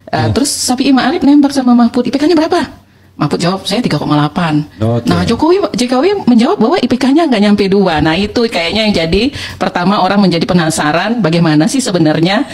Terus Safi'i Ma'arif nembak sama Mahfud, IPK-nya berapa? Mahfud jawab, saya 3,8. Nah, Jokowi menjawab bahwa IPK-nya nggak nyampe 2. Nah, itu kayaknya yang jadi pertama orang menjadi penasaran bagaimana sih sebenarnya.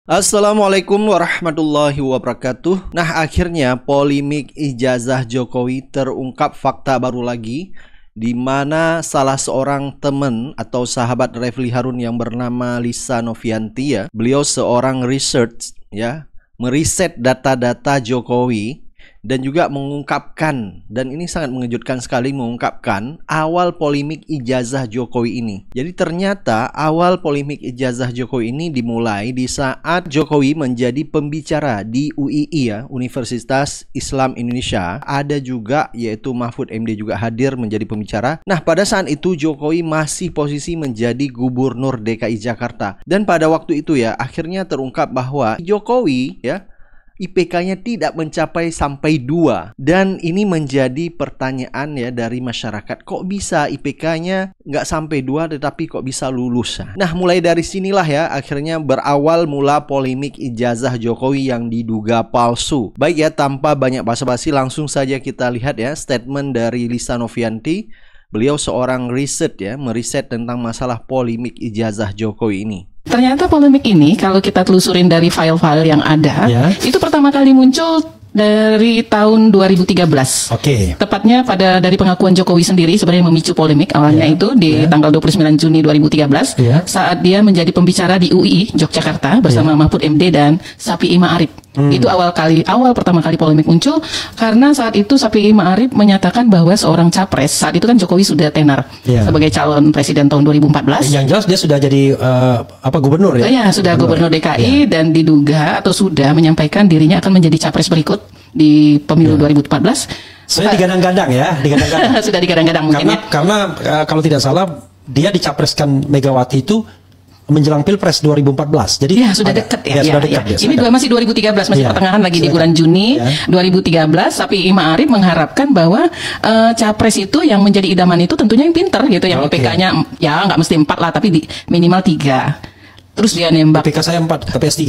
Assalamualaikum warahmatullahi wabarakatuh. Nah, akhirnya polemik ijazah Jokowi terungkap fakta baru lagi, di mana salah seorang teman atau sahabat Refli Harun yang bernama Lisa Novianti, ya, beliau seorang research, ya, meriset data-data Jokowi dan juga mengungkapkan, dan ini sangat mengejutkan sekali, mengungkapkan awal polemik ijazah Jokowi ini. Jadi ternyata awal polemik ijazah Jokowi ini dimulai di saat Jokowi menjadi pembicara di UII, ya, Universitas Islam Indonesia. Ada juga yaitu Mahfud MD juga hadir menjadi pembicara. Nah, pada saat itu Jokowi masih posisi menjadi Gubernur DKI Jakarta. Dan pada waktu itu, ya, akhirnya terungkap bahwa Jokowi, ya, IPK-nya tidak mencapai sampai 2. Dan ini menjadi pertanyaan, ya, dari masyarakat. Kok bisa IPK-nya nggak sampai 2 tetapi kok bisa lulus? Nah, mulai dari sinilah, ya, akhirnya berawal mula polemik ijazah Jokowi yang diduga palsu. Baik, ya, tanpa banyak basa-basi langsung saja kita lihat, ya, statement dari Lisa Novianti. Beliau seorang riset, ya, meriset tentang masalah polemik ijazah Jokowi ini. Ternyata polemik ini kalau kita telusurin dari file-file yang ada, ya, itu pertama kali muncul dari tahun 2013. Tepatnya dari pengakuan Jokowi sendiri sebenarnya memicu polemik awalnya, ya, itu di, ya, tanggal 29 Juni 2013, ya, saat dia menjadi pembicara di UI Yogyakarta bersama, ya, Mahfud MD dan Safi'i Ma'arif. Itu awal pertama kali polemik muncul karena saat itu Safi'i Ma'arif menyatakan bahwa seorang capres, saat itu kan Jokowi sudah tenar, ya, sebagai calon presiden tahun 2014. Yang jelas dia sudah jadi gubernur, ya? Ya, sudah gubernur DKI, ya, dan diduga atau sudah menyampaikan dirinya akan menjadi capres berikut di pemilu, ya, 2014. Sudah digadang-gadang, ya, digadang-gadang. Sudah digadang-gadang mungkin, karena kalau tidak salah dia dicapreskan Megawati itu menjelang Pilpres 2014. Jadi ya, sudah dekat, ya. Sudah dekat, ya. Ini masih 2013, masih, ya, pertengahan lagi, di bulan Juni, ya, 2013. Safi'i Ma'arif mengharapkan bahwa capres itu yang menjadi idaman itu tentunya yang pinter gitu, yang IPK-nya ya nggak mesti 4 lah, tapi minimal 3. Terus dia nembak. IPK saya 4, tapi S3.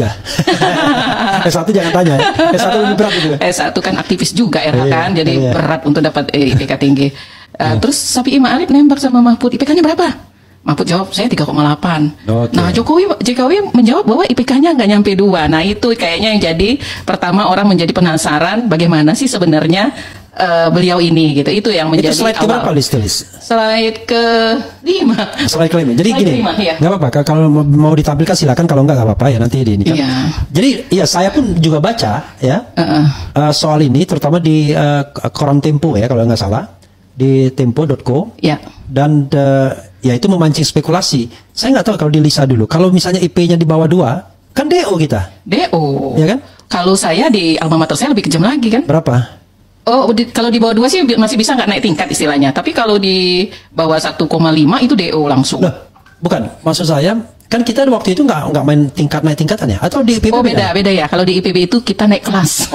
S1 jangan tanya, ya. S1 lebih berat gitu. S1 kan aktivis juga, kan, jadi berat untuk dapat IPK tinggi. Terus Safi'i Ma'arif nembak sama Mahfud, IPK-nya berapa? Mahfud jawab, saya 3,8. Nah, Jokowi menjawab bahwa IPK-nya nggak nyampe 2. Nah, itu kayaknya yang jadi pertama orang menjadi penasaran bagaimana sih sebenarnya beliau ini, gitu. Itu yang menjadi slide awal. Keberapa, Liz? Slide ke-5. Slide ke-5. Jadi slide gini, ya, nggak apa-apa. Kalau mau ditampilkan silakan, kalau nggak apa-apa, ya, nanti ini kan. Ya. Jadi ya saya pun juga baca, ya, soal ini terutama di koran Tempo, ya, kalau nggak salah, di tempo.co, ya, dan ya itu memancing spekulasi. Saya nggak tahu kalau di Lisa dulu. Kalau misalnya IP-nya di bawah 2, kan DO kita. DO. Ya kan? Kalau saya di alma mater saya lebih kejam lagi, kan? Berapa? Oh, kalau di bawah 2 sih masih bisa nggak naik tingkat istilahnya. Tapi kalau di bawah 1,5 itu DO langsung. Loh, bukan. Maksud saya, kan kita waktu itu nggak main naik tingkatan, ya? Atau di IPB beda ya. Kalau di IPB itu kita naik kelas.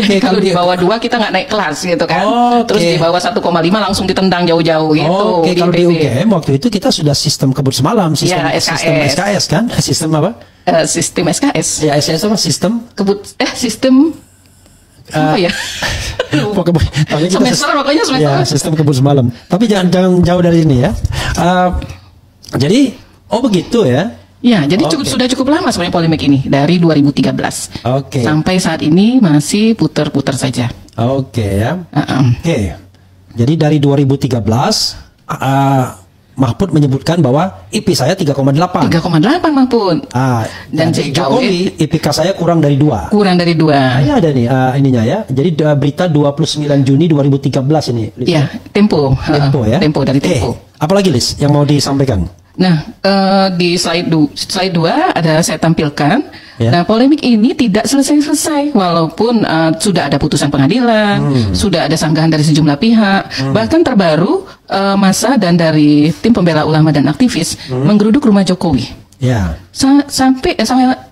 Jadi kalau di bawah 2 kita nggak naik kelas gitu kan. Terus di bawah 1,5 langsung ditendang jauh-jauh gitu. Kalau di UGM waktu itu kita sudah sistem kebut semalam, sistem SKS kan? Sistem apa? Sistem SKS. Ya, SKS apa? Sistem sistem apa ya? Semester pokoknya semester. Ya, sistem kebut semalam. Tapi jangan jauh dari ini, ya. Jadi begitu, ya. Ya, jadi sudah cukup lama sebenarnya polemik ini, dari 2013. Sampai saat ini masih putar-putar saja. Ya. Jadi dari 2013 Mahfud menyebutkan bahwa IP saya 3,8. 3,8 Mahfud. Dan Jokowi IPK saya kurang dari 2. Kurang dari 2. Ya, ada nih ininya, ya. Jadi berita 29 Juni 2013 ini. Iya, Tempo. Tempo, ya. Tempo, dari Tempo. Apalagi, Liz, yang mau disampaikan? Nah, di slide 2 ada saya tampilkan. Ya. Nah, polemik ini tidak selesai-selesai walaupun sudah ada putusan pengadilan, sudah ada sanggahan dari sejumlah pihak, bahkan terbaru massa dan dari tim pembela ulama dan aktivis menggeruduk rumah Jokowi. Ya. Sampai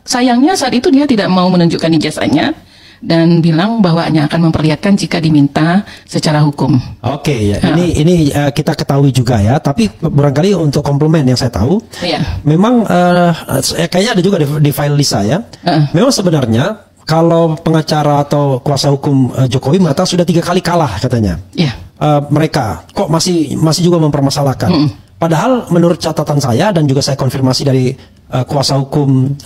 sayangnya saat itu dia tidak mau menunjukkan ijazahnya. dan bilang bahwa hanya akan memperlihatkan jika diminta secara hukum. Oke, ya. Ini kita ketahui juga ya. Tapi barangkali untuk komplement yang saya tahu, memang kayaknya ada juga di file Lisa ya. Memang sebenarnya kalau pengacara atau kuasa hukum Jokowi mengatakan sudah 3 kali kalah katanya. Mereka kok masih juga mempermasalahkan. Padahal menurut catatan saya dan juga saya konfirmasi dari kuasa hukum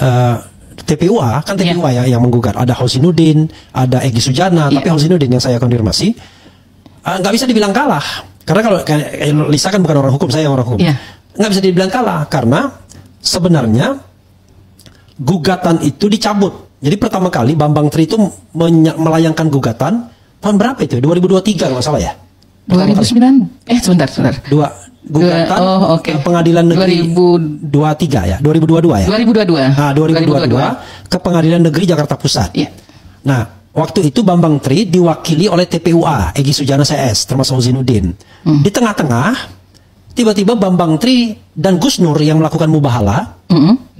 TPUA, kan TPUA ya yang menggugat. Ada Hosinuddin, ada Egy Sujana, tapi Hosinuddin yang saya konfirmasi nggak bisa dibilang kalah. Karena kalau Lisa kan bukan orang hukum, saya yang orang hukum. Nggak bisa dibilang kalah karena sebenarnya gugatan itu dicabut. Jadi pertama kali Bambang Tri itu melayangkan gugatan tahun berapa itu? 2023 kalau nggak salah ya? 2009. Sebentar. Gugatan Pengadilan Negeri 2023 ya, 2022 ya. 2022. Nah, 2022 ke Pengadilan Negeri Jakarta Pusat. Nah, waktu itu Bambang Tri diwakili oleh TPUA, Egy Sujana CS, termasuk Hosinuddin. Di tengah-tengah, tiba-tiba Bambang Tri dan Gus Nur yang melakukan mubahala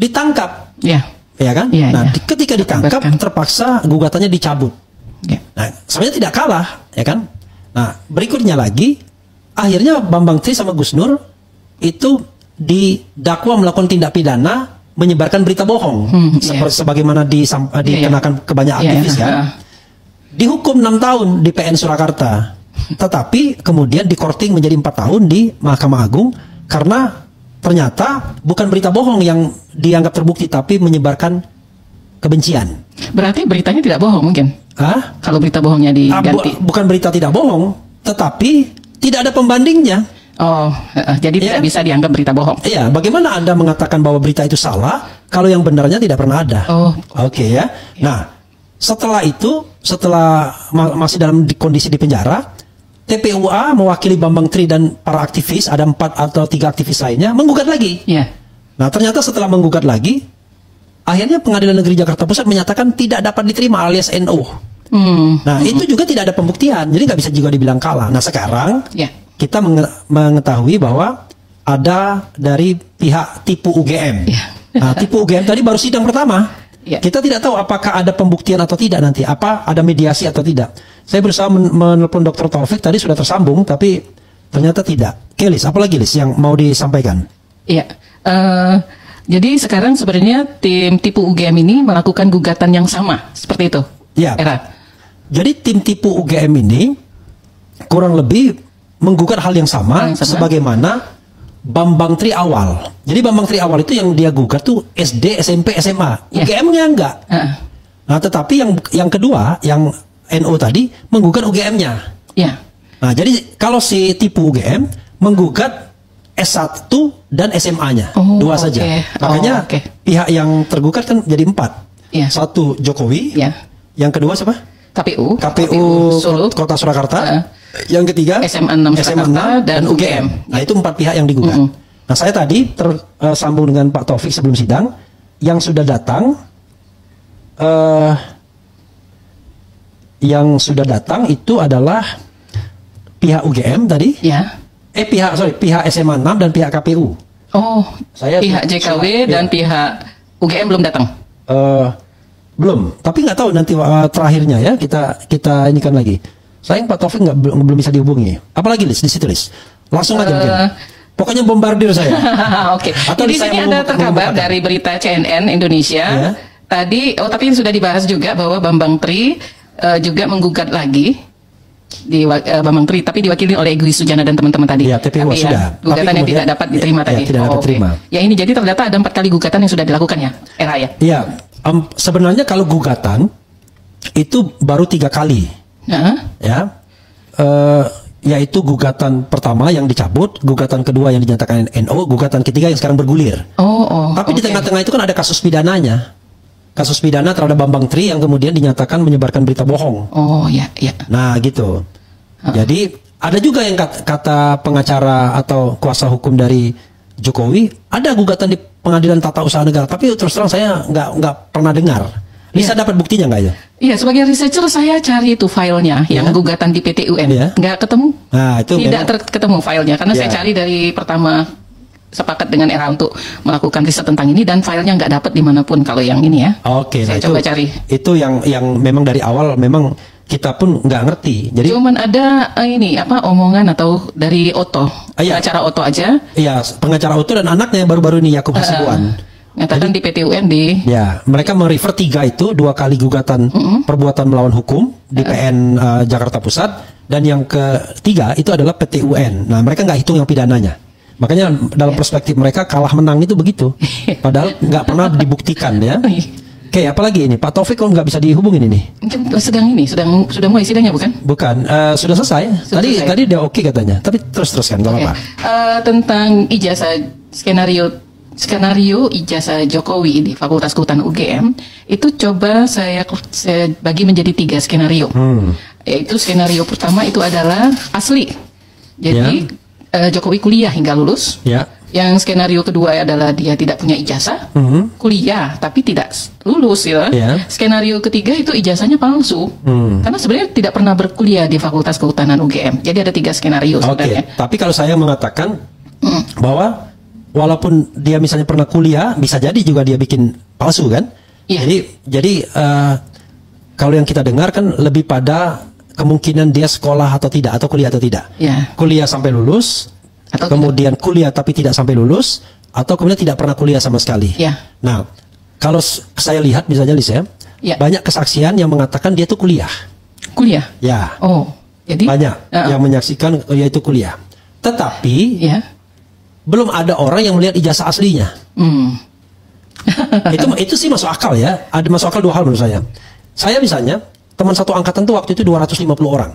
ditangkap. Ya kan? Ketika ditangkap, terpaksa gugatannya dicabut. Nah, sebenarnya tidak kalah, ya kan? Nah, berikutnya lagi, akhirnya Bambang Tri sama Gus Nur itu didakwa melakukan tindak pidana menyebarkan berita bohong, sebagaimana dikenakan ke banyak aktivis kan. Dihukum 6 tahun di PN Surakarta, tetapi kemudian dikorting menjadi 4 tahun di Mahkamah Agung karena ternyata bukan berita bohong yang dianggap terbukti, tapi menyebarkan kebencian. Berarti beritanya tidak bohong mungkin? Kalau berita bohongnya diganti? Bukan berita tidak bohong, tetapi tidak ada pembandingnya. Jadi tidak bisa dianggap berita bohong. Iya, bagaimana Anda mengatakan bahwa berita itu salah kalau yang benarnya tidak pernah ada? Oke ya. Nah, setelah itu, setelah masih dalam kondisi di penjara, TPUA mewakili Bambang Tri dan para aktivis, ada 4 atau 3 aktivis lainnya, menggugat lagi. Nah, ternyata setelah menggugat lagi, akhirnya Pengadilan Negeri Jakarta Pusat menyatakan tidak dapat diterima alias NO. Nah, itu juga tidak ada pembuktian, jadi nggak bisa juga dibilang kalah. Nah, sekarang kita mengetahui bahwa ada dari pihak Tipu UGM. Nah, Tipu UGM tadi baru sidang pertama. Kita tidak tahu apakah ada pembuktian atau tidak nanti, apa ada mediasi atau tidak. Saya berusaha menelpon Dr. Taufik, tadi sudah tersambung, tapi ternyata tidak. Oke, Lis, apalagi Lis yang mau disampaikan? Jadi sekarang sebenarnya tim Tipu UGM ini melakukan gugatan yang sama, seperti itu? Jadi tim Tipu UGM ini kurang lebih menggugat hal yang sama, sebagaimana Bambang Tri awal. Jadi Bambang Tri awal itu yang dia gugat tuh SD, SMP, SMA. UGM-nya enggak. Nah, tetapi yang kedua, yang NO tadi menggugat UGM-nya. Nah, jadi kalau si Tipu UGM menggugat S1 dan SMA-nya, 2 saja. Makanya pihak yang tergugat kan jadi 4. Satu Jokowi, yang kedua siapa? KPU Kota Surakarta. Yang ketiga SMA 6 dan UGM. Nah, itu 4 pihak yang digugat. Nah, saya tadi tersambung dengan Pak Taufik sebelum sidang. Yang sudah datang, itu adalah pihak UGM tadi. Pihak SMA 6 dan pihak KPU. Pihak JKW dan pihak UGM belum datang. Belum, tapi nggak tahu nanti terakhirnya ya, kita inikan lagi. Sayang Pak Taufik belum bisa dihubungi. Apalagi Lis, di situ Lis. Langsung aja mungkin. Pokoknya bombardir saya. Atau di sini ada terkabar dari berita CNN Indonesia. Tadi, tapi sudah dibahas juga bahwa Bambang Tri juga menggugat lagi. Bambang Tri, tapi diwakili oleh Egy Sujana dan teman-teman tadi. TPUA sudah. Gugatan yang tidak dapat diterima tadi. Tidak dapat terima. Ya, ini jadi ternyata ada 4 kali gugatan yang sudah dilakukan ya, RA ya? Iya. Sebenarnya kalau gugatan itu baru 3 kali. Yaitu gugatan pertama yang dicabut, gugatan kedua yang dinyatakan NO, gugatan ketiga yang sekarang bergulir. Tapi di tengah-tengah itu kan ada kasus pidananya. Kasus pidana terhadap Bambang Tri yang kemudian dinyatakan menyebarkan berita bohong. Nah, gitu. Jadi ada juga yang kata pengacara atau kuasa hukum dari Jokowi, ada gugatan di Pengadilan Tata Usaha Negara, tapi terus terang saya nggak pernah dengar. Bisa dapat buktinya nggak ya? Iya, sebagai researcher saya cari itu filenya yang gugatan di PT UN, nggak ketemu. Nah, itu tidak ketemu filenya karena saya cari dari pertama sepakat dengan era untuk melakukan riset tentang ini dan filenya nggak dapat dimanapun kalau yang ini ya. Oke, saya nah coba cari. Itu yang memang dari awal memang kita pun nggak ngerti. Jadi cuman ada ini apa omongan atau dari Otto, pengacara Otto aja. Iya, pengacara Otto dan anaknya baru-baru ini Yakub Hasibuan. Nyatakan di PT-UN di. Ya, mereka merefer 3 itu 2 kali gugatan perbuatan melawan hukum di PN Jakarta Pusat dan yang ketiga itu adalah PT-UN. Nah, mereka nggak hitung yang pidananya. Makanya dalam perspektif mereka kalah menang itu begitu. Padahal nggak pernah dibuktikan ya. Oke, apalagi ini Pak Taufik kok nggak bisa dihubungin ini? Mungkin sudah mulai sidangnya bukan? Bukan, sudah selesai. Tadi dia oke katanya. Tapi teruskan nggak apa-apa. Tentang ijazah skenario ijazah Jokowi di Fakultas Kehutanan UGM itu coba saya bagi menjadi 3 skenario. Yaitu skenario pertama itu adalah asli. Jadi Jokowi kuliah hingga lulus. Yang skenario kedua adalah dia tidak punya ijazah, kuliah tapi tidak lulus ya. Skenario ketiga itu ijazahnya palsu, karena sebenarnya tidak pernah berkuliah di Fakultas Kehutanan UGM. Jadi ada 3 skenario sebenarnya. Tapi kalau saya mengatakan bahwa walaupun dia misalnya pernah kuliah, bisa jadi juga dia bikin palsu kan? Jadi kalau yang kita dengar kan lebih pada kemungkinan dia sekolah atau tidak, atau kuliah atau tidak. Kuliah sampai lulus. Atau kemudian kuliah tapi tidak sampai lulus, atau kemudian tidak pernah kuliah sama sekali. Nah, kalau saya lihat misalnya Lis banyak kesaksian yang mengatakan dia itu kuliah. Kuliah? Ya. Oh, jadi banyak yang menyaksikan dia itu kuliah. Tetapi belum ada orang yang melihat ijazah aslinya. itu sih masuk akal ya. Ada masuk akal 2 hal menurut saya. Saya misalnya teman satu angkatan tuh waktu itu 250 orang.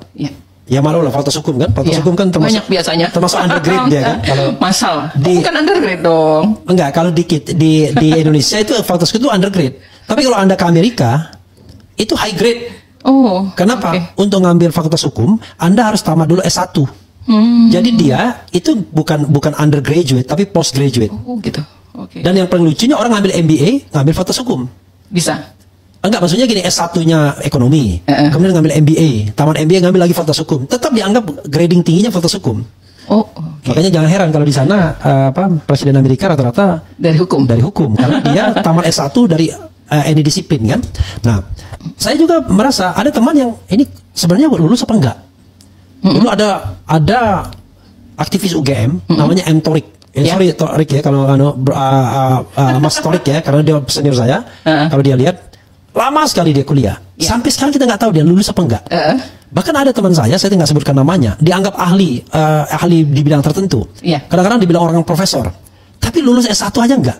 Ya malu lah fakultas hukum kan, fakultas hukum kan termasuk banyak biasanya, termasuk undergrade dia kan. Kalau masalah bukan undergrade dong. Enggak, kalau di Indonesia itu fakultas hukum itu undergrade. Tapi kalau Anda ke Amerika itu high grade. Kenapa? Untuk ngambil fakultas hukum Anda harus tamat dulu S1. Jadi dia itu bukan undergraduate tapi postgraduate. Gitu. Dan yang paling lucunya orang ngambil MBA, ngambil fakultas hukum. Bisa. Enggak, maksudnya gini, S1-nya ekonomi, kemudian ngambil MBA, tamat MBA ngambil lagi fakultas hukum, tetap dianggap grading tingginya fakultas hukum. Makanya jangan heran kalau di sana Presiden Amerika rata-rata dari hukum karena dia tamat S1 dari any disiplin kan. Nah, saya juga merasa ada teman yang ini sebenarnya lulus apa enggak. Dulu ada aktivis UGM namanya M. Torik. Sorry Torik ya kalau Mas Torik ya, karena dia senior saya. Kalau dia lihat lama sekali dia kuliah. Sampai sekarang kita nggak tahu dia lulus apa enggak. Bahkan ada teman saya tidak sebutkan namanya, dianggap ahli di bidang tertentu. Kadang-kadang dibilang orang profesor. Tapi lulus S1 aja enggak.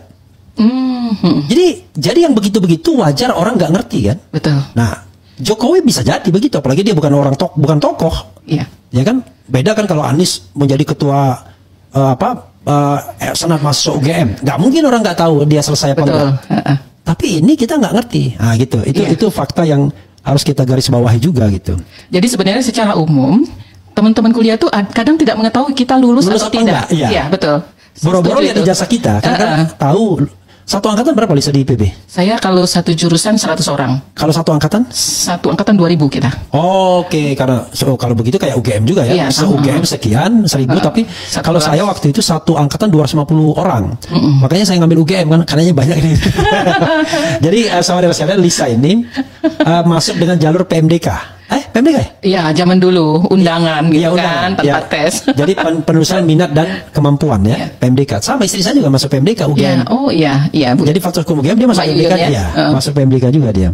Jadi yang begitu-begitu wajar orang nggak ngerti kan. Betul. Nah, Jokowi bisa jadi begitu, apalagi dia bukan bukan tokoh. Ya kan? Beda kan kalau Anies menjadi ketua Senat Mahasiswa UGM. Nggak mungkin orang nggak tahu dia selesai apa enggak. Tapi ini kita nggak ngerti. Nah gitu, itu fakta yang harus kita garis bawahi juga gitu. Jadi sebenarnya secara umum teman-teman kuliah tuh kadang tidak mengetahui kita lulus atau tidak. Iya betul. Boro-boro lihat ijazah kita, kan tahu. Satu angkatan berapa Lisa di IPB? Saya kalau satu jurusan 100 orang. Kalau satu angkatan? Satu angkatan 2000 kita. Oke, karena kalau begitu kayak UGM juga ya. UGM sekian 1000, tapi kalau saya waktu itu satu angkatan 250 orang. Makanya saya ngambil UGM kan, karenanya banyak ini. Jadi saudara sekalian, Lisa ini masuk dengan jalur PMDK. PMDK ya? Iya, zaman dulu undangan gitu kan, tanpa tes. Jadi penelusuran minat dan kemampuan ya, PMDK. Sama istri saya juga masuk PMDK UGM. Iya. Jadi fakultas hukum UGM dia masuk PMDK masuk PMDK juga dia.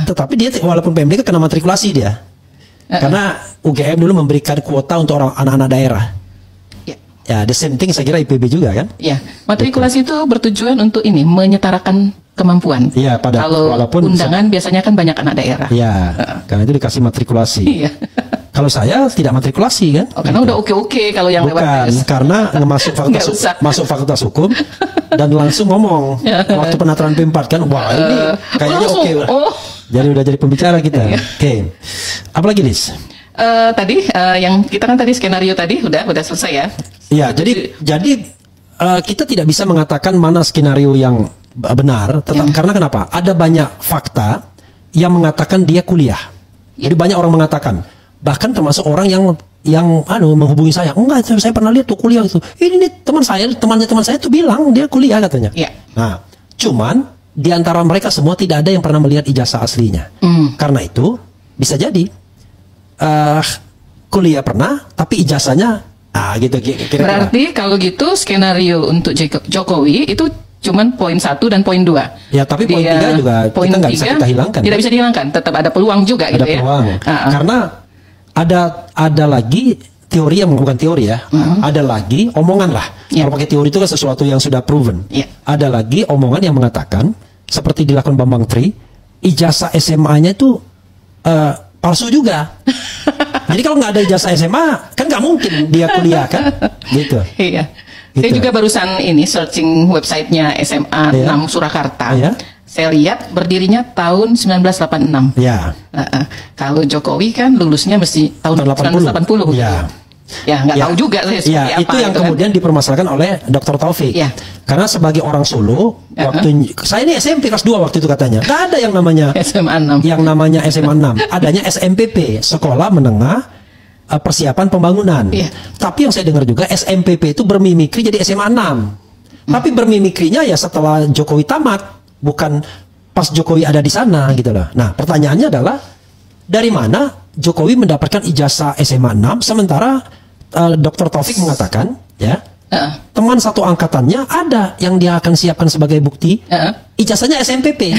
Tetapi dia walaupun PMDK kena matrikulasi dia. Karena UGM dulu memberikan kuota untuk orang anak-anak daerah. Ya, the same thing saya kira IPB juga kan? Iya, matrikulasi itu bertujuan untuk ini menyetarakan kemampuan. Iya, kalau walaupun undangan biasanya kan banyak anak daerah. Iya, karena itu dikasih matrikulasi. Iya. Kalau saya tidak matrikulasi kan? Karena udah oke kalau yang lewat tes. Karena masuk fakultas hukum dan langsung ngomong waktu penataran P4 kan, wah ini kayaknya oke. Jadi udah jadi pembicara kita. Oke. Apalagi Lis? Tadi yang kita kan tadi skenario tadi udah selesai ya. Iya, jadi kita tidak bisa mengatakan mana skenario yang benar, karena kenapa? Ada banyak fakta yang mengatakan dia kuliah. Jadi banyak orang mengatakan, bahkan termasuk orang yang yang menghubungi saya. Enggak, saya pernah lihat tuh kuliah itu. Ini nih temannya teman saya tuh bilang dia kuliah katanya. Yeah. Nah, cuman di antara mereka semua tidak ada yang pernah melihat ijazah aslinya. Karena itu bisa jadi kuliah pernah, tapi ijazahnya gitu kira-kira. Berarti kalau gitu skenario untuk Jokowi itu cuman poin 1 dan poin 2. Ya, tapi poin 3 juga kita nggak bisa kita hilangkan. Tidak bisa dihilangkan, tetap ada peluang juga ada gitu peluang. Ya. Karena ada lagi teori yang bukan teori ya. Ada lagi omongan lah. Kalau pakai teori itu kan sesuatu yang sudah proven. Ada lagi omongan yang mengatakan seperti dilakukan Bambang Tri, ijazah SMA-nya itu palsu juga. Jadi kalau nggak ada ijazah SMA kan nggak mungkin dia kuliah kan, gitu. Iya. Gitu. Saya juga barusan ini searching websitenya SMA 6 Surakarta. Saya lihat berdirinya tahun 1986. Ya. Kalau Jokowi kan lulusnya mesti tahun 1980. Ya. Ya, nggak tahu juga saya seperti apa. Itu yang kemudian dipermasalahkan oleh Dr. Taufik. Ya. Karena sebagai orang Solo, waktu saya ini SMP kelas 2 waktu itu katanya. Nggak ada yang namanya SMA 6. Yang namanya SMA 6. Adanya SMPP, Sekolah Menengah Persiapan Pembangunan. Tapi yang saya dengar juga SMPP itu bermimikri jadi SMA 6. Tapi bermimikrinya ya setelah Jokowi tamat, bukan pas Jokowi ada di sana gitu loh. Nah, pertanyaannya adalah dari mana Jokowi mendapatkan ijazah SMA 6 sementara Dr. Taufik mengatakan ya teman satu angkatannya ada yang dia akan siapkan sebagai bukti ijazahnya SMPP.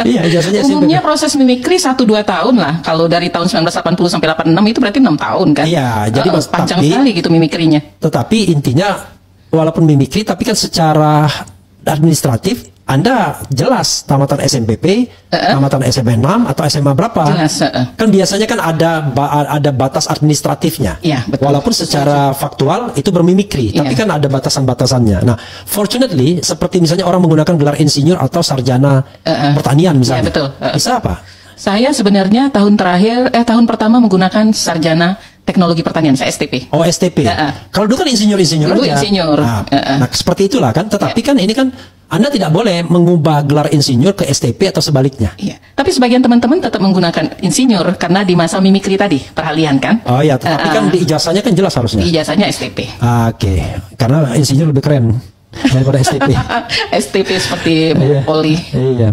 Iya, ijazahnya SMPP. Umumnya proses mimikri 1-2 tahun lah. Kalau dari tahun 1980 sampai 86 itu berarti 6 tahun kan. Iya, jadi panjang sekali gitu mimikrinya. Tetapi intinya walaupun mimikri tapi kan secara administratif Anda jelas tamatan SMPP, tamatan SMA 6 atau SMA berapa? Jelas. Kan biasanya kan ada batas administratifnya. Ya, betul. Walaupun secara faktual itu bermimikri, tapi kan ada batasan-batasannya. Nah, fortunately seperti misalnya orang menggunakan gelar insinyur atau sarjana pertanian misalnya. Ya, betul. Bisa apa? Saya sebenarnya tahun pertama menggunakan sarjana teknologi pertanian, saya STP. Oh, STP. Kalau dulu kan insinyur aja. Insinyur. Nah, seperti itulah kan. Tetapi kan ini kan Anda tidak boleh mengubah gelar insinyur ke STP atau sebaliknya. Iya. Tapi sebagian teman-teman tetap menggunakan insinyur karena di masa mimikri tadi, peralihan kan? Oh iya, tetapi kan di ijazahnya kan jelas harusnya. Di ijazahnya STP. Oke. Karena insinyur lebih keren daripada STP. STP seperti Poli. Iya.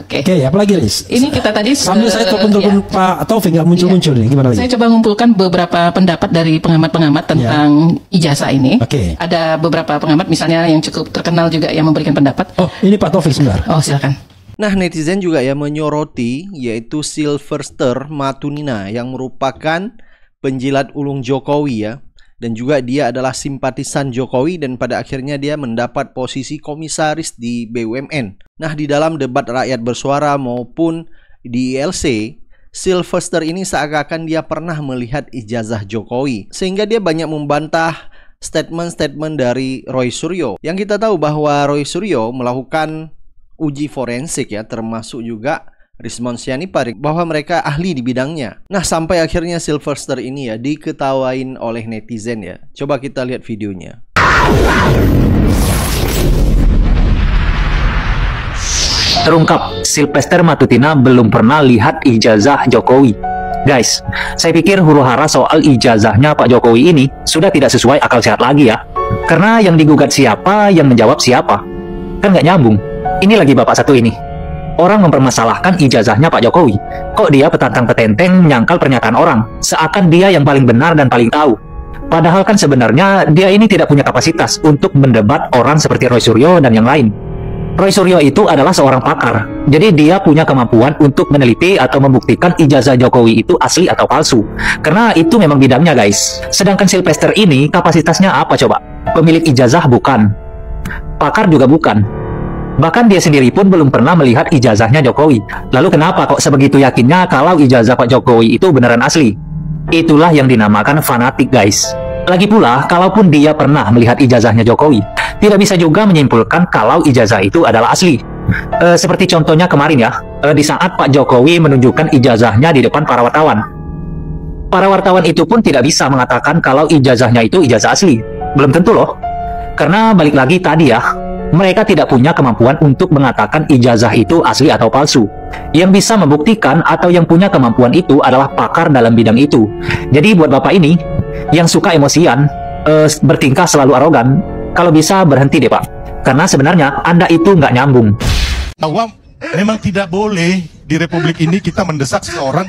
Oke, apalagi Riz? Ini kita tadi sambil saya telepon Pak Taufik nggak muncul-muncul nih, gimana lagi? Saya coba mengumpulkan beberapa pendapat dari pengamat-pengamat tentang ijazah ini. Ada beberapa pengamat misalnya yang cukup terkenal juga yang memberikan pendapat. Oh, ini Pak Taufik sebentar. Oh, silakan. Nah, netizen juga ya menyoroti yaitu Sylvester Matunina yang merupakan penjilat ulung Jokowi ya. Dan juga dia adalah simpatisan Jokowi dan pada akhirnya dia mendapat posisi komisaris di BUMN. Nah, di dalam debat rakyat bersuara maupun di ILC, Sylvester ini seakan-akan dia pernah melihat ijazah Jokowi. Sehingga dia banyak membantah statement-statement dari Roy Suryo. Yang kita tahu bahwa Roy Suryo melakukan uji forensik ya, termasuk juga Rismon Sianiparik, bahwa mereka ahli di bidangnya. Nah, sampai akhirnya Sylvester ini ya diketawain oleh netizen ya. Coba kita lihat videonya. Terungkap, Sylvester Matutina belum pernah lihat ijazah Jokowi. Guys, saya pikir huru-hara soal ijazahnya Pak Jokowi ini sudah tidak sesuai akal sehat lagi ya. Karena yang digugat siapa, yang menjawab siapa. Kan nggak nyambung. Ini lagi bapak satu ini. Orang mempermasalahkan ijazahnya Pak Jokowi. Kok dia petantang-petenteng menyangkal pernyataan orang, seakan dia yang paling benar dan paling tahu. Padahal kan sebenarnya dia ini tidak punya kapasitas untuk mendebat orang seperti Roy Suryo dan yang lain. Roy Suryo itu adalah seorang pakar, jadi dia punya kemampuan untuk meneliti atau membuktikan ijazah Jokowi itu asli atau palsu. Karena itu memang bidangnya guys. Sedangkan Sylvester ini kapasitasnya apa coba? Pemilik ijazah bukan, pakar juga bukan. Bahkan dia sendiri pun belum pernah melihat ijazahnya Jokowi. Lalu kenapa kok sebegitu yakinnya kalau ijazah Pak Jokowi itu beneran asli? Itulah yang dinamakan fanatik guys. Lagi pula, kalaupun dia pernah melihat ijazahnya Jokowi, tidak bisa juga menyimpulkan kalau ijazah itu adalah asli. Seperti contohnya kemarin ya, di saat Pak Jokowi menunjukkan ijazahnya di depan para wartawan. Para wartawan itu pun tidak bisa mengatakan kalau ijazahnya itu ijazah asli. Belum tentu loh. Karena balik lagi tadi ya, mereka tidak punya kemampuan untuk mengatakan ijazah itu asli atau palsu. Yang bisa membuktikan atau yang punya kemampuan itu adalah pakar dalam bidang itu. Jadi buat Bapak ini, yang suka emosian, bertingkah selalu arogan, kalau bisa berhenti deh Pak. Karena sebenarnya Anda itu nggak nyambung. Bahwa memang tidak boleh di Republik ini kita mendesak seseorang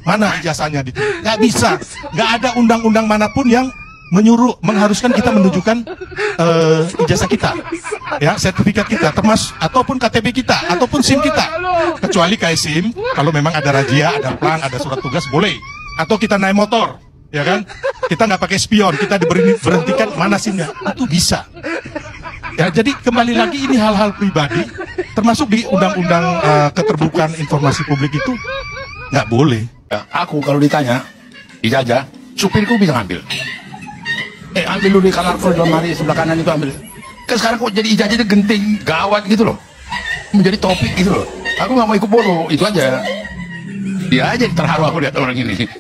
mana ijazahnya gitu. Nggak bisa. Nggak ada undang-undang manapun yang mengharuskan kita menunjukkan ijazah kita, ya, sertifikat kita, ataupun KTP kita, ataupun SIM kita. Kecuali kayak SIM, kalau memang ada razia, ada plan, ada surat tugas, boleh. Atau kita naik motor, ya kan? Kita nggak pakai spion, kita diberhentikan, mana SIM-nya? Itu bisa. Ya, jadi kembali lagi ini hal-hal pribadi, termasuk di undang-undang keterbukaan informasi publik itu nggak boleh. Ya, aku kalau ditanya ijazah, supirku bisa ngambil. Ambil dulu di kamar dalam hari sebelah kanan itu ambil. Kan sekarang kok jadi ijazahnya genting, gawat gitu loh. Menjadi topik gitu loh. Aku nggak mau ikut bodoh, itu aja. Dia aja terharu aku lihat orang ini.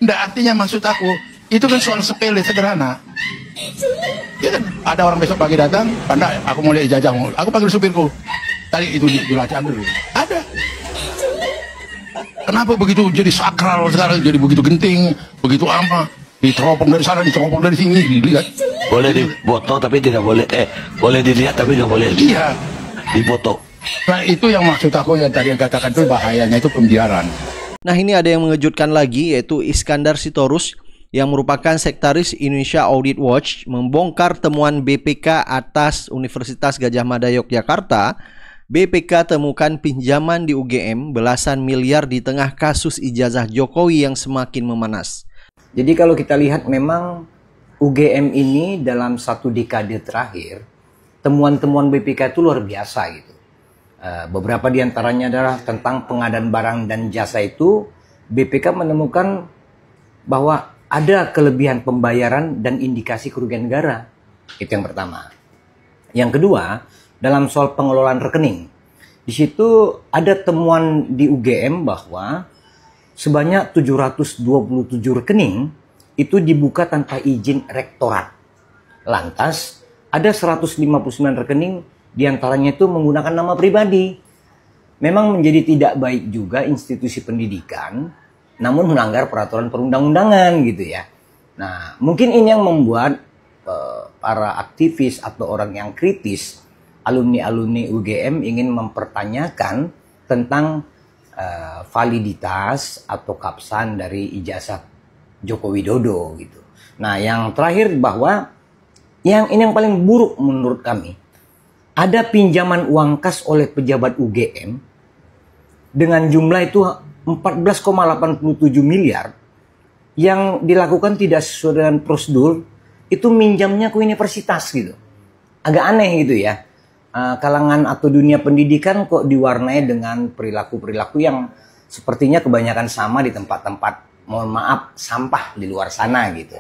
Nggak, artinya maksud aku, itu kan soal sepele, sederhana. Ya kan, ada orang besok pagi datang, Panda, aku mau lihat ijazah, aku panggil supirku. Tadi itu dibaca ambil dulu. Ada. Kenapa begitu jadi sakral sekarang, jadi begitu genting, begitu apa? Diteropong dari sana, diteropong dari sini, dilihat. Boleh difoto tapi tidak boleh, boleh dilihat tapi tidak boleh. Iya. Difoto. Nah itu yang maksud aku yang tadi yang katakan itu bahayanya itu pembiaran. Nah ini ada yang mengejutkan lagi, yaitu Iskandar Sitorus yang merupakan sekretaris Indonesia Audit Watch membongkar temuan BPK atas Universitas Gadjah Mada Yogyakarta. BPK temukan pinjaman di UGM belasan miliar di tengah kasus ijazah Jokowi yang semakin memanas. Jadi kalau kita lihat memang UGM ini dalam satu dekade terakhir, temuan-temuan BPK itu luar biasa gitu. Beberapa diantaranya adalah tentang pengadaan barang dan jasa itu, BPK menemukan bahwa ada kelebihan pembayaran dan indikasi kerugian negara. Itu yang pertama. Yang kedua, dalam soal pengelolaan rekening. Di situ ada temuan di UGM bahwa sebanyak 727 rekening itu dibuka tanpa izin rektorat. Lantas, ada 159 rekening diantaranya itu menggunakan nama pribadi. Memang menjadi tidak baik juga institusi pendidikan, namun melanggar peraturan perundang-undangan gitu ya. Nah, mungkin ini yang membuat para aktivis atau orang yang kritis, alumni-alumni UGM ingin mempertanyakan tentang validitas atau kapsan dari ijazah Joko Widodo gitu. Nah, yang terakhir bahwa ini yang paling buruk menurut kami. Ada pinjaman uang kas oleh pejabat UGM dengan jumlah itu 14,87 miliar yang dilakukan tidak sesuai dengan prosedur, itu minjamnya ke universitas gitu. Agak aneh gitu ya. Kalangan atau dunia pendidikan kok diwarnai dengan perilaku-perilaku yang sepertinya kebanyakan sama di tempat-tempat, mohon maaf, sampah di luar sana gitu.